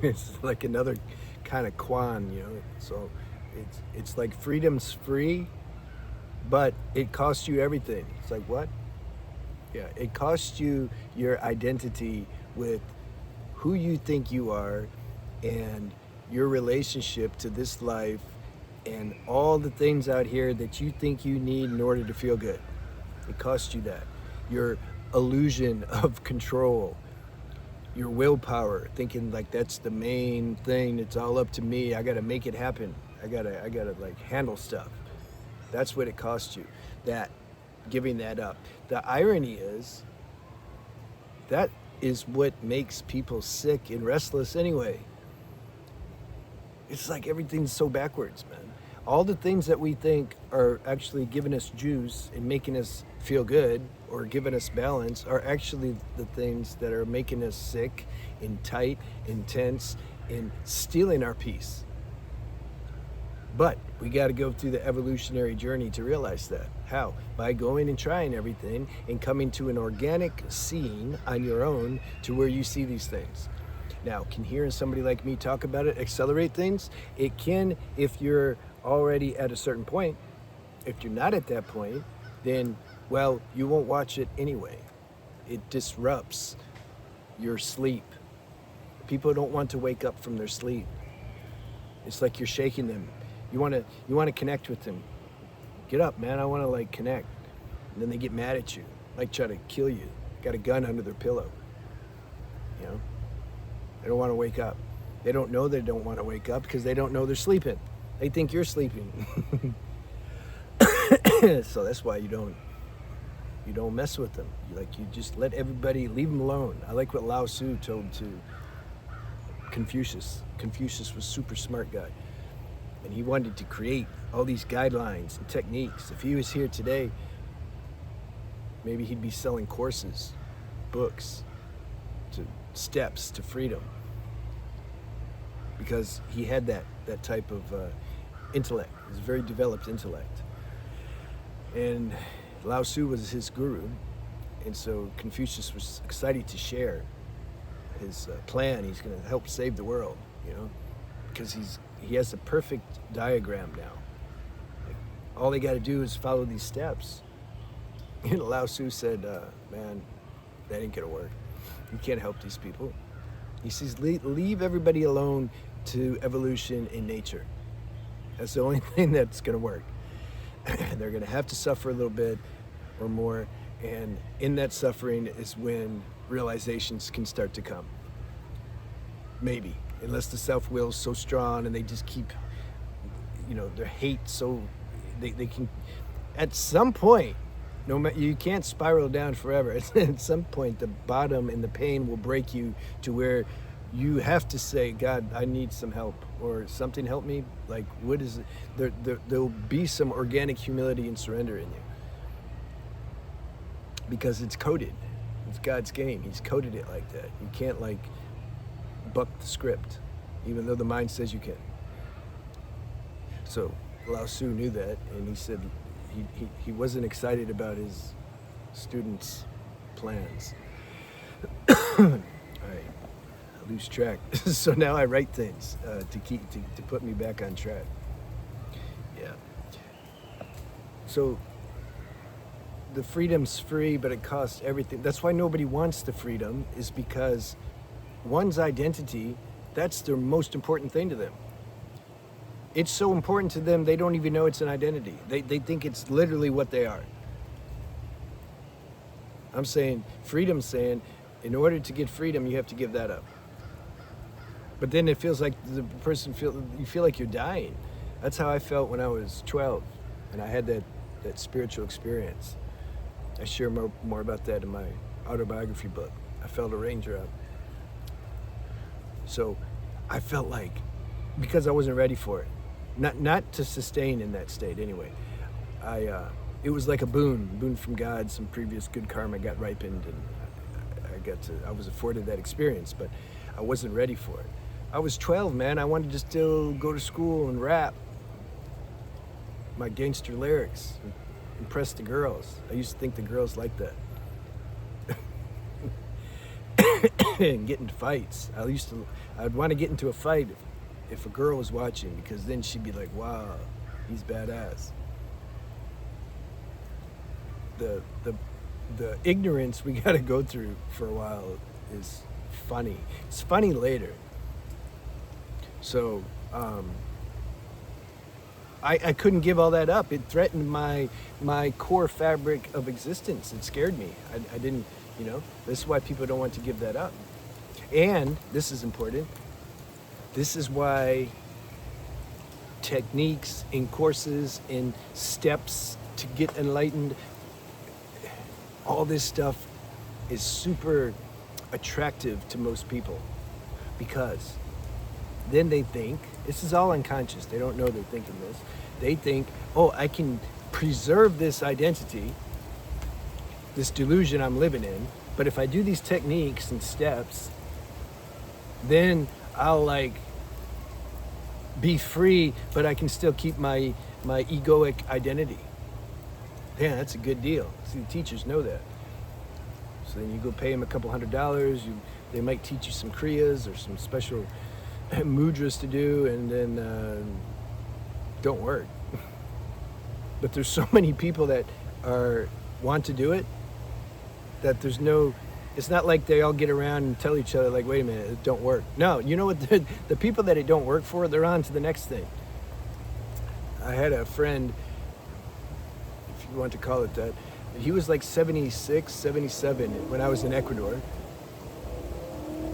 It's like another kind of Quan, you know. So it's like freedom's free, but it costs you everything. It's like what? Yeah, it costs you your identity with who you think you are and your relationship to this life and all the things out here that you think you need in order to feel good. It costs you that. Your illusion of control, your willpower, thinking like that's the main thing. It's all up to me. I got to make it happen. I gotta like handle stuff. That's what it costs you. That giving that up. The irony is that is what makes people sick and restless anyway. It's like everything's so backwards, man. All the things that we think are actually giving us juice and making us feel good or giving us balance are actually the things that are making us sick and tight and tense and stealing our peace. But we got to go through the evolutionary journey to realize that. How? By going and trying everything and coming to an organic seeing on your own to where you see these things. Now, can hearing somebody like me talk about it accelerate things? It can if you're already at a certain point. If you're not at that point, then, well, you won't watch it anyway. It disrupts your sleep. People don't want to wake up from their sleep. It's like you're shaking them. You want to connect with them. Get up, man. I want to like connect. And then they get mad at you, like try to kill you. Got a gun under their pillow. You know? They don't want to wake up. They don't know they don't want to wake up because they don't know they're sleeping. They think you're sleeping. So that's why you don't mess with them. You just let everybody leave them alone. I like what Lao Tzu told to Confucius. Confucius was a super smart guy. And he wanted to create all these guidelines and techniques. If he was here today, maybe he'd be selling courses, books, to steps to freedom. Because he had that type of intellect. It was a very developed intellect. And Lao Tzu was his guru. And so Confucius was excited to share his plan. He's going to help save the world, you know, because he has a perfect diagram now. Like, all they got to do is follow these steps. And Lao Tzu said, man, that ain't going to work. You can't help these people. He says, leave everybody alone to evolution in nature. That's the only thing that's going to work. They're going to have to suffer a little bit or more. And in that suffering is when realizations can start to come. Maybe, unless the self-will is so strong and they just keep, you know, their hate so, they can, at some point, no matter, you can't spiral down forever. At some point, the bottom and the pain will break you to where you have to say, God, I need some help, or something help me. Like, what is it? There'll be some organic humility and surrender in you. Because it's coded. It's God's game. He's coded it like that. You can't like buck the script, even though the mind says you can. So Lao Tzu knew that, and he said he wasn't excited about his students' plans. All right, I lose track. So now I write things to put me back on track. Yeah. So the freedom's free, but it costs everything. That's why nobody wants the freedom, is because one's identity, that's the most important thing to them. It's so important to them, they don't even know it's an identity. They think it's literally what they are. I'm saying, freedom's saying, in order to get freedom, you have to give that up. But then it feels like the person you feel like you're dying. That's how I felt when I was 12, and I had that spiritual experience. I share more about that in my autobiography book. I felt a raindrop. So I felt like, because I wasn't ready for it, not to sustain in that state anyway. It was like a boon from God. Some previous good karma got ripened, and I was afforded that experience, but I wasn't ready for it. I was 12, man. I wanted to still go to school and rap my gangster lyrics, impress the girls. I used to think the girls liked that. and get into fights. I'd want to get into a fight if a girl was watching, because then she'd be like, wow, he's badass. The ignorance we got to go through for a while is funny. It's funny later. So I couldn't give all that up. It threatened my core fabric of existence. It scared me. I didn't, this is why people don't want to give that up. And this is important. This is why techniques in courses, in steps to get enlightened, all this stuff is super attractive to most people, because then they think, this is all unconscious, they don't know they're thinking this, they think, oh, I can preserve this identity, this delusion I'm living in, but if I do these techniques and steps, then I'll be free, but I can still keep my egoic identity. Yeah, that's a good deal. See, the teachers know that. So then you go pay them a couple $100, they might teach you some kriyas or some special mudras to do, and then don't work. But there's so many people that want to do it that it's not like they all get around and tell each other, like, wait a minute, it don't work. No, you know what, the people that it don't work for, they're on to the next thing. I had a friend, if you want to call it that, he was like 76, 77 when I was in Ecuador.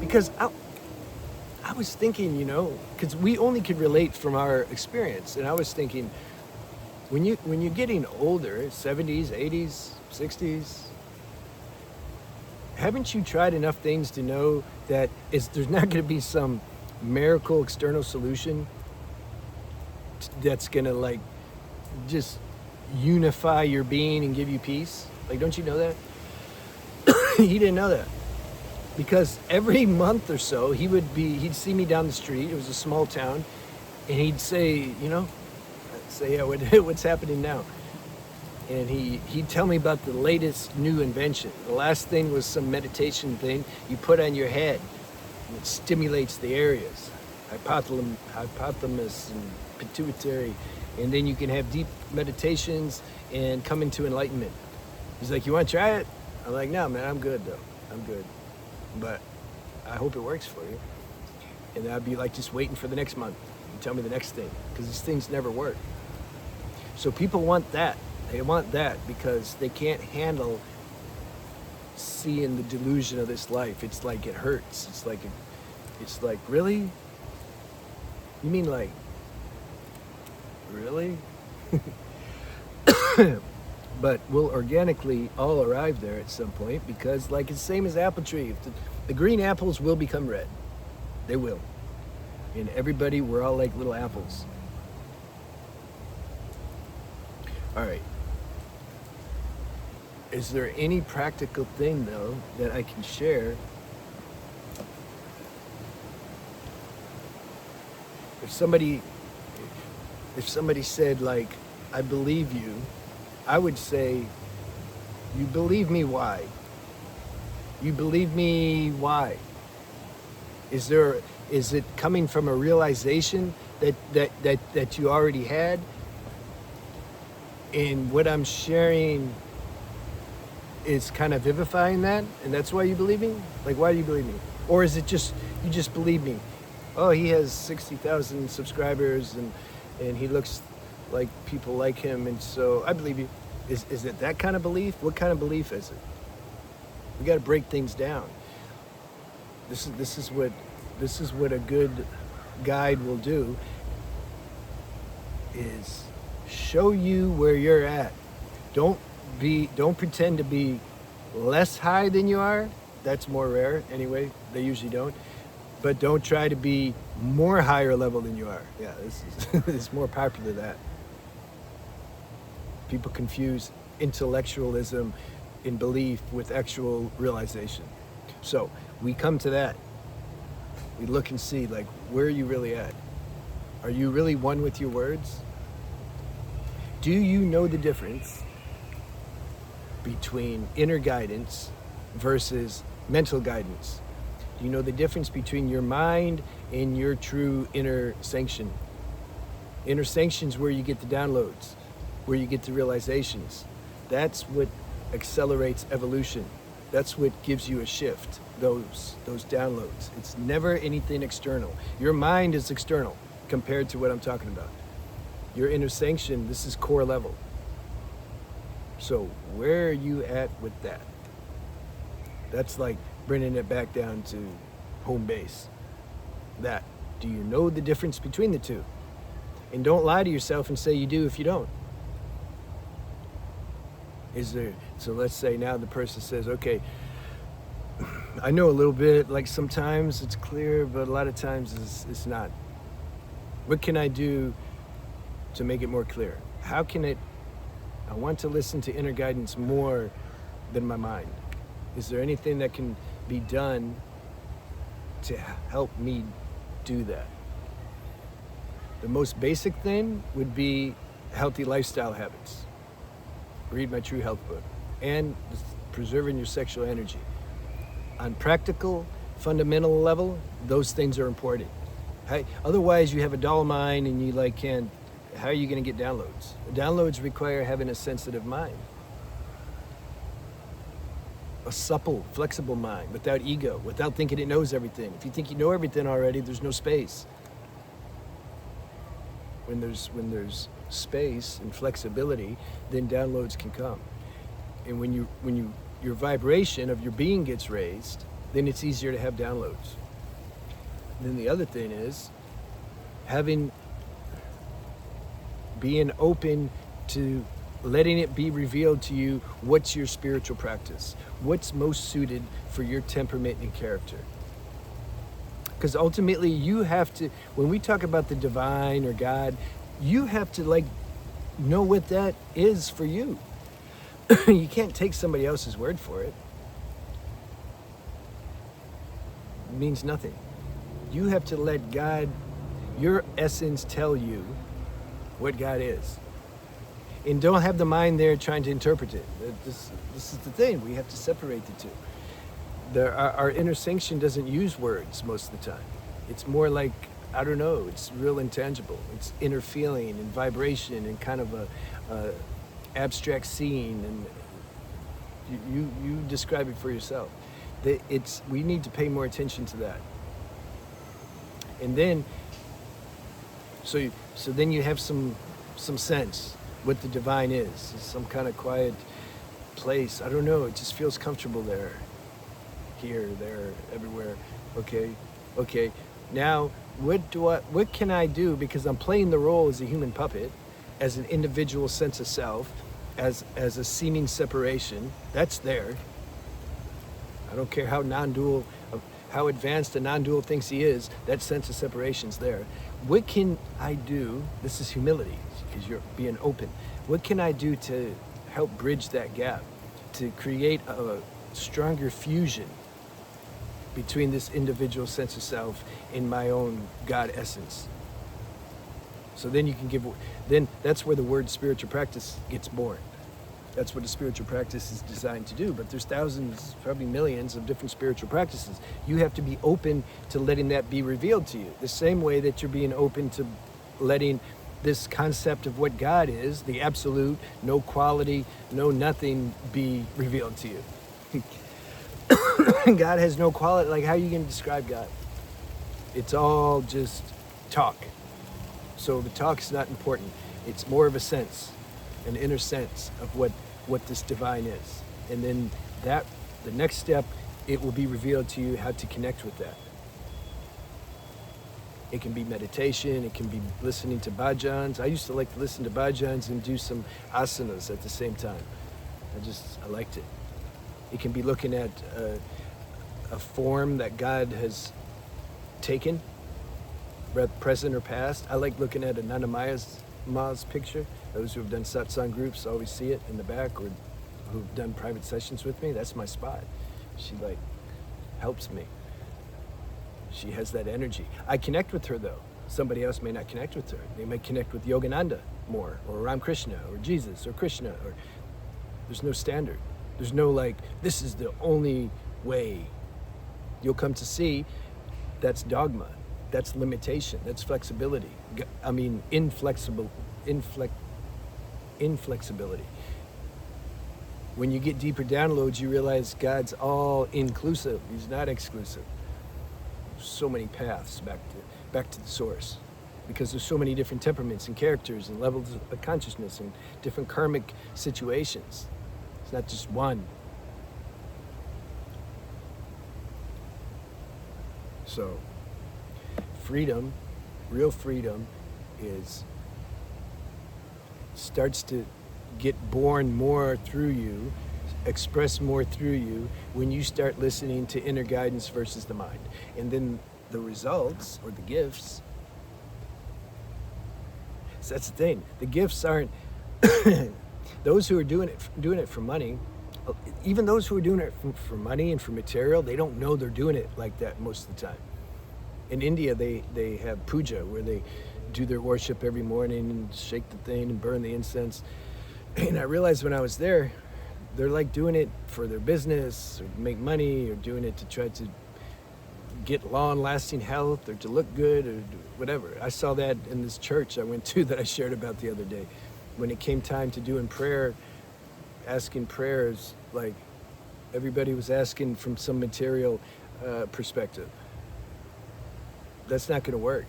Because I was thinking, because we only could relate from our experience. And I was thinking, when you're getting older, 70s, 80s, 60s, haven't you tried enough things to know that there's not going to be some miracle external solution that's going to just unify your being and give you peace? Don't you know that? He didn't know that. Because every month or so, he'd see me down the street. It was a small town. And he'd say, yeah, what's happening now? And he'd tell me about the latest new invention. The last thing was some meditation thing you put on your head. And it stimulates the areas, hypothalamus and pituitary. And then you can have deep meditations and come into enlightenment. He's like, you want to try it? I'm like, no, man, I'm good, though. I'm good. But I hope it works for you. And I'd be just waiting for the next month. You tell me the next thing, because these things never work. So people want that. They want that because they can't handle seeing the delusion of this life. It's like it hurts. It's like, really? You mean really? But we'll organically all arrive there at some point, because it's the same as apple tree. The green apples will become red. They will. And everybody, we're all like little apples. All right. Is there any practical thing, though, that I can share? If somebody said, I believe you, I would say, you believe me, why? You believe me, why? Is it coming from a realization that you already had? And what I'm sharing is kind of vivifying that, and that's why you believe me? Why do you believe me? Or is it just, you just believe me? Oh, he has 60,000 subscribers and he looks like people like him, and so I believe you. Is it that kind of belief? What kind of belief is it? We got to break things down. This is what a good guide will do, is show you where you're at. Don't pretend to be less high than you are. That's more rare anyway. They usually don't. But don't try to be more higher level than you are. Yeah, this is it's more popular that. People confuse intellectualism in belief with actual realization. So we come to that. We look and see, where are you really at? Are you really one with your words? Do you know the difference between inner guidance versus mental guidance? Do you know the difference between your mind and your true inner sanction? Inner sanction's where you get the downloads, where you get the realizations. That's what accelerates evolution. That's what gives you a shift, those downloads. It's never anything external. Your mind is external compared to what I'm talking about. Your inner sanction, this is core level. So where are you at with that? That's like bringing it back down to home base. That, do you know the difference between the two? And don't lie to yourself and say you do if you don't. So let's say now the person says, okay, I know a little bit, like sometimes it's clear, but a lot of times it's not. What can I do to make it more clear? How can I want to listen to inner guidance more than my mind. Is there anything that can be done to help me do that? The most basic thing would be healthy lifestyle habits. Read my True Health book. And preserving your sexual energy. On practical, fundamental level, those things are important. Otherwise, you have a dull mind and you can't. How are you going to get downloads? Downloads require having a sensitive mind. A supple, flexible mind, without ego, without thinking it knows everything. If you think you know everything already, there's no space. When there's space and flexibility, then downloads can come. And when your vibration of your being gets raised, then it's easier to have downloads. Then the other thing is being open to letting it be revealed to you what's your spiritual practice, what's most suited for your temperament and character. Because ultimately you have to, when we talk about the divine or God, you have to know what that is for you. You can't take somebody else's word for it. It means nothing. You have to let God, your essence, tell you what God is. And don't have the mind there trying to interpret it. This is the thing, we have to separate the two. Our inner sanction doesn't use words most of the time. It's more like, I don't know, it's real intangible. It's inner feeling and vibration and kind of a abstract seeing, and you describe it for yourself. We need to pay more attention to that. And then, so then you have some sense what the divine is. It's some kind of quiet place. I don't know, it just feels comfortable there. Here, there, everywhere. Okay. Now, what can I do? Because I'm playing the role as a human puppet, as an individual sense of self, as a seeming separation. That's there. I don't care how non-dual, how advanced a non-dual thinks he is, that sense of separation's there. What can I do? This is humility, because you're being open. What can I do to help bridge that gap, to create a stronger fusion between this individual sense of self and my own God essence? So then you can then that's where the word spiritual practice gets born. That's what a spiritual practice is designed to do. But there's thousands, probably millions of different spiritual practices. You have to be open to letting that be revealed to you. The same way that you're being open to letting this concept of what God is, the absolute, no quality, no nothing, be revealed to you. God has no quality. How are you going to describe God? It's all just talk. So the talk's not important. It's more of a sense, an inner sense of what this divine is. And then the next step, it will be revealed to you how to connect with that. It can be meditation, it can be listening to bhajans. I used to like to listen to bhajans and do some asanas at the same time. I liked it. It can be looking at a form that God has taken, present or past. I like looking at Ananda Ma's picture. Those who have done satsang groups always see it in the back, or who've done private sessions with me. That's my spot. She helps me. She has that energy. I connect with her though. Somebody else may not connect with her. They may connect with Yogananda more, or Ramakrishna, or Jesus, or Krishna. Or there's no standard. There's no this is the only way. you'll come to see that's dogma, that's limitation, that's flexibility. I mean, inflexibility. When you get deeper downloads, you realize God's all inclusive. He's not exclusive. So many paths back to the source, because there's so many different temperaments and characters and levels of consciousness and different karmic situations. It's not just one. So, freedom, real freedom, starts to get born more through you, express more through you when you start listening to inner guidance versus the mind. And then the results, or the gifts, so that's the thing. The gifts aren't those who are doing it for money. Even those who are doing it for money and for material, they don't know they're doing it like that most of the time. In India, they have puja, where they do their worship every morning and shake the thing and burn the incense. And I realized when I was there, they're like doing it for their business or to make money, or doing it to try to get long-lasting health or to look good or whatever. I saw that in this church I went to that I shared about the other day. When it came time to doing prayer, asking prayers, like everybody was asking from some material perspective. That's not going to work.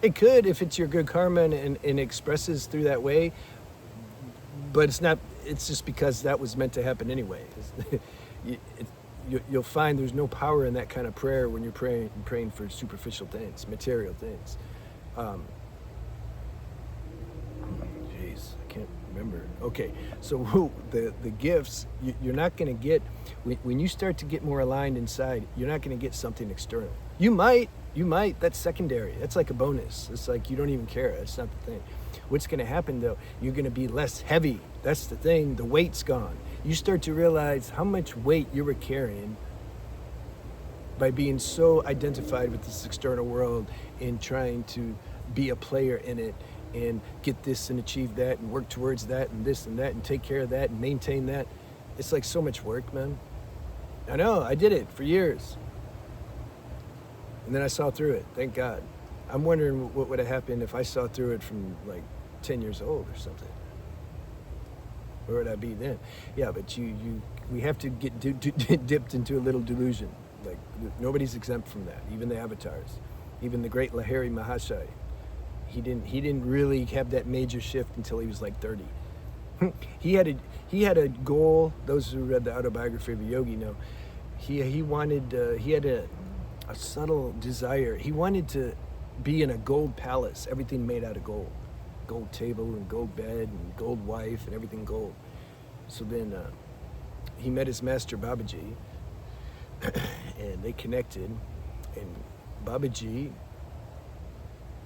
It could if it's your good karma and expresses through that way, but it's not. It's just because that was meant to happen anyway. You'll find there's no power in that kind of prayer when you're praying for superficial things, material things. Jeez, I can't remember. Okay, so the gifts, you're not going to get, when you start to get more aligned inside, you're not going to get something external. You might, that's secondary. That's like a bonus. It's like you don't even care. That's not the thing. What's going to happen though, you're going to be less heavy. That's the thing. The weight's gone. You start to realize how much weight you were carrying by being so identified with this external world and trying to be a player in it and get this and achieve that and work towards that and this and that and take care of that and maintain that. It's like so much work, man. I know, I did it for years. And then I saw through it, thank God. I'm wondering what would have happened if I saw through it from like 10 years old or something. Where would I be then? Yeah, but we have to get dipped into a little delusion. Like nobody's exempt from that, even the avatars, even the great Lahiri Mahashaya. He didn't really have that major shift until he was like 30. He had a goal. Those who read the autobiography of a yogi know. He had a subtle desire. He wanted to be in a gold palace, everything made out of gold. Gold table and gold bed and gold wife and everything gold. So then he met his master Babaji and they connected, and Babaji,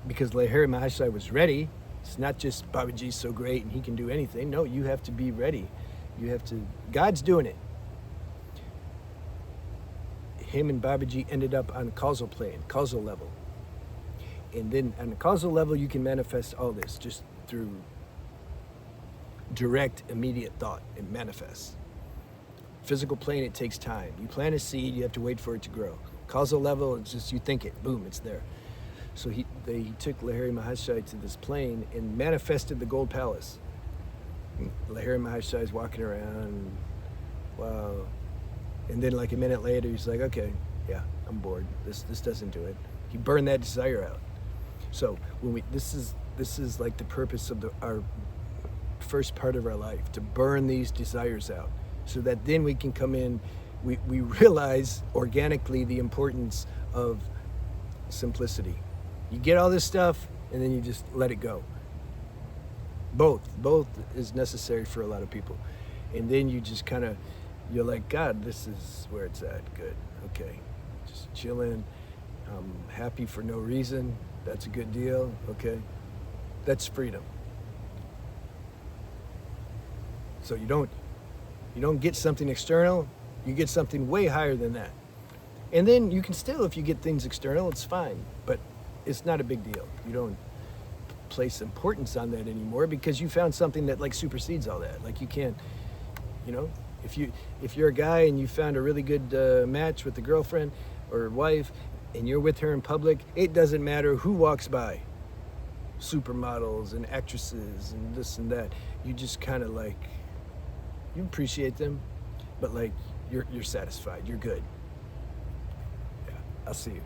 because Lahiri Mahashaya was ready, it's not just Babaji's so great and he can do anything. No, you have to be ready. You have to, God's doing it. Him and Babaji ended up on the causal plane, causal level. And then on the causal level, you can manifest all this just through direct, immediate thought. It manifests. Physical plane, it takes time. You plant a seed, you have to wait for it to grow. Causal level, it's just you think it, boom, it's there. So he took Lahiri Mahashaya to this plane and manifested the gold palace. And Lahiri Mahashaya is walking around, wow. And then like a minute later, he's like, okay, yeah, I'm bored. This doesn't do it. He burned that desire out. So when this is like the purpose of our first part of our life, to burn these desires out, so that then we can come in. We realize organically the importance of simplicity. You get all this stuff, and then you just let it go. Both is necessary for a lot of people, and then you just kind of, you're like, God, this is where it's at. Good, okay, just chilling. I'm happy for no reason. That's a good deal. Okay, that's freedom. So you don't get something external. You get something way higher than that. And then you can still, if you get things external, it's fine. But it's not a big deal. You don't place importance on that anymore because you found something that like supersedes all that. Like you can't, if you're a guy and you found a really good match with a girlfriend, or wife, and you're with her in public, it doesn't matter who walks by. Supermodels and actresses and this and that. You just kind of like, you appreciate them, but like you're satisfied. You're good. Yeah, I'll see you.